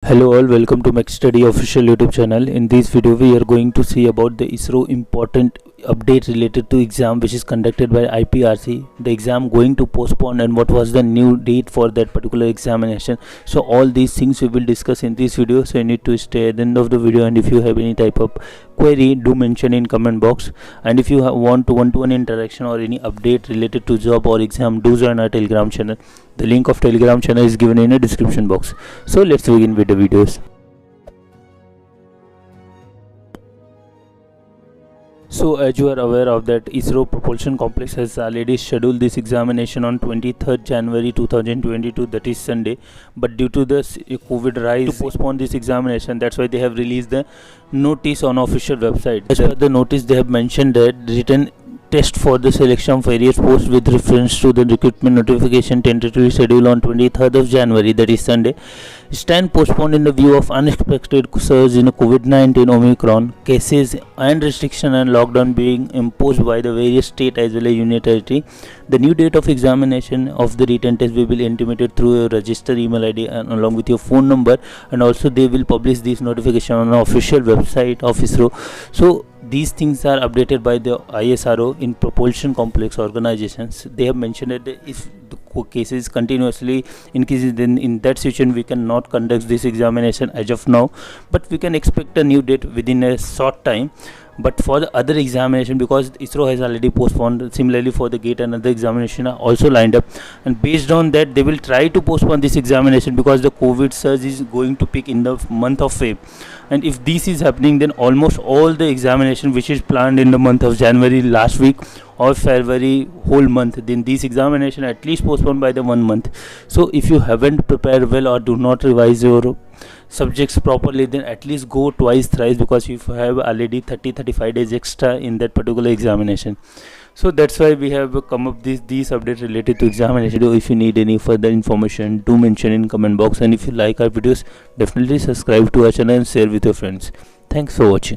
Hello all, welcome to MechStudy official YouTube channel. In this video we are going to see about the ISRO important update related to exam which is conducted by IPRC. The exam going to postpone and what was the new date for that particular examination. So all these things we will discuss in this video, so you need to stay at the end of the video, and if you have any type of query, do mention in comment box. And if you want to one-to-one interaction or any update related to job or exam, do join our Telegram channel. The link of Telegram channel is given in the description box. So let's begin with the videos. So as you are aware of that, ISRO Propulsion Complex has already scheduled this examination on 23rd January 2022, that is Sunday. But due to the COVID rise, to postpone this examination, that's why they have released the notice on official website. As per the notice, they have mentioned that written test for the selection of various posts with reference to the recruitment notification tentatively scheduled on 23rd of January, that is Sunday, stand postponed in the view of unexpected surge in COVID-19 Omicron cases and restriction and lockdown being imposed by the various state as well as union territory. The new date of examination of the written test will be intimated through your registered email ID and along with your phone number, and also they will publish this notification on the official website of ISRO. So these things are updated by the ISRO in Propulsion Complex organizations. They have mentioned that if the cases continuously increases, then in that situation we cannot conduct this examination as of now, but we can expect a new date within a short time. But for the other examination, because ISRO has already postponed, similarly for the GATE and other examination are also lined up, and based on that they will try to postpone this examination because the COVID surge is going to peak in the month of Feb. And if this is happening, then almost all the examination which is planned in the month of January last week or February whole month, then this examination at least postponed by the 1 month. So if you haven't prepared well or do not revise your subjects properly, then at least go twice thrice, because you have already 30-35 days extra in that particular examination. So that's why we have come up these updates related to examination. If you need any further information, do mention in comment box, and if you like our videos, definitely subscribe to our channel and share with your friends. Thanks for watching.